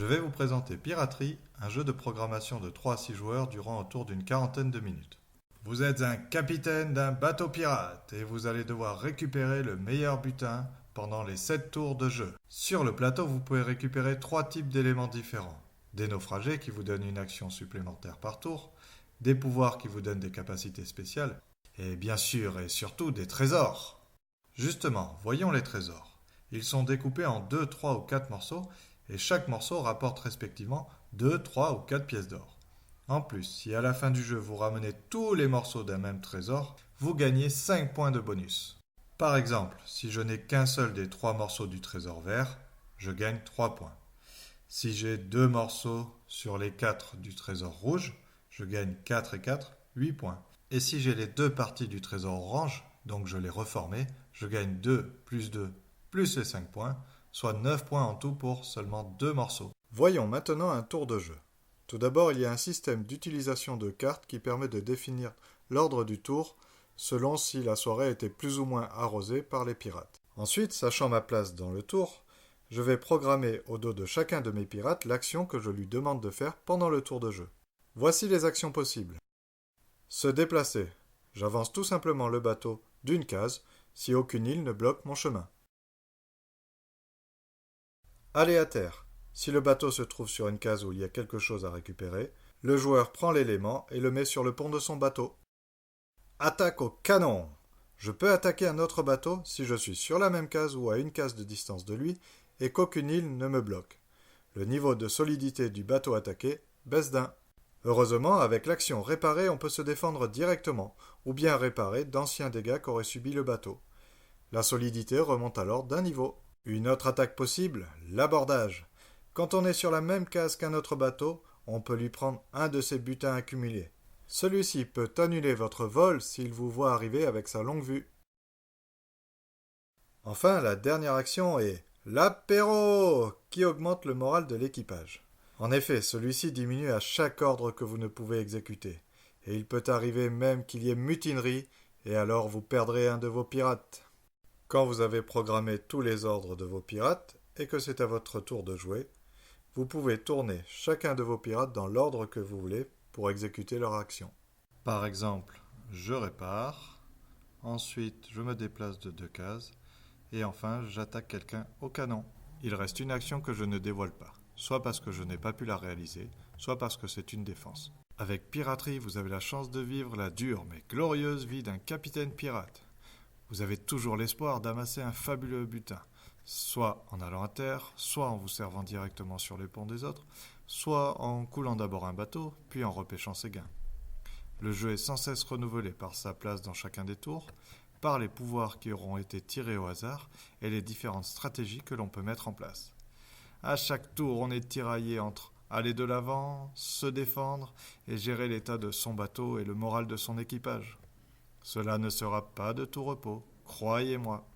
Je vais vous présenter Piraterie, un jeu de programmation de 3 à 6 joueurs durant autour d'une quarantaine de minutes. Vous êtes un capitaine d'un bateau pirate et vous allez devoir récupérer le meilleur butin pendant les 7 tours de jeu. Sur le plateau, vous pouvez récupérer 3 types d'éléments différents. Des naufragés qui vous donnent une action supplémentaire par tour, des pouvoirs qui vous donnent des capacités spéciales, et bien sûr et surtout des trésors. Justement, voyons les trésors. Ils sont découpés en 2, 3 ou 4 morceaux et chaque morceau rapporte respectivement 2, 3 ou 4 pièces d'or. En plus, si à la fin du jeu vous ramenez tous les morceaux d'un même trésor, vous gagnez 5 points de bonus. Par exemple, si je n'ai qu'un seul des 3 morceaux du trésor vert, je gagne 3 points. Si j'ai 2 morceaux sur les 4 du trésor rouge, je gagne 4 et 4, 8 points. Et si j'ai les 2 parties du trésor orange, donc je l'ai reformé, je gagne 2 plus les 5 points, soit 9 points en tout pour seulement 2 morceaux. Voyons maintenant un tour de jeu. Tout d'abord, il y a un système d'utilisation de cartes qui permet de définir l'ordre du tour selon si la soirée était plus ou moins arrosée par les pirates. Ensuite, sachant ma place dans le tour, je vais programmer au dos de chacun de mes pirates l'action que je lui demande de faire pendant le tour de jeu. Voici les actions possibles. Se déplacer. J'avance tout simplement le bateau d'une case si aucune île ne bloque mon chemin. Aller à terre. Si le bateau se trouve sur une case où il y a quelque chose à récupérer, le joueur prend l'élément et le met sur le pont de son bateau. Attaque au canon. Je peux attaquer un autre bateau si je suis sur la même case ou à une case de distance de lui et qu'aucune île ne me bloque. Le niveau de solidité du bateau attaqué baisse d'1. Heureusement, avec l'action réparer, on peut se défendre directement, ou bien réparer d'anciens dégâts qu'aurait subi le bateau. La solidité remonte alors d'un niveau. Une autre attaque possible, l'abordage. Quand on est sur la même case qu'un autre bateau, on peut lui prendre un de ses butins accumulés. Celui-ci peut annuler votre vol s'il vous voit arriver avec sa longue vue. Enfin, la dernière action est l'apéro, qui augmente le moral de l'équipage. En effet, celui-ci diminue à chaque ordre que vous ne pouvez exécuter. Et il peut arriver même qu'il y ait mutinerie, et alors vous perdrez un de vos pirates. Quand vous avez programmé tous les ordres de vos pirates, et que c'est à votre tour de jouer, vous pouvez tourner chacun de vos pirates dans l'ordre que vous voulez pour exécuter leur action. Par exemple, je répare, ensuite je me déplace de 2 cases, et enfin j'attaque quelqu'un au canon. Il reste une action que je ne dévoile pas, soit parce que je n'ai pas pu la réaliser, soit parce que c'est une défense. Avec Piraterie, vous avez la chance de vivre la dure mais glorieuse vie d'un capitaine pirate. Vous avez toujours l'espoir d'amasser un fabuleux butin, soit en allant à terre, soit en vous servant directement sur les ponts des autres, soit en coulant d'abord un bateau, puis en repêchant ses gains. Le jeu est sans cesse renouvelé par sa place dans chacun des tours, par les pouvoirs qui auront été tirés au hasard et les différentes stratégies que l'on peut mettre en place. À chaque tour, on est tiraillé entre aller de l'avant, se défendre et gérer l'état de son bateau et le moral de son équipage. Cela ne sera pas de tout repos, croyez-moi.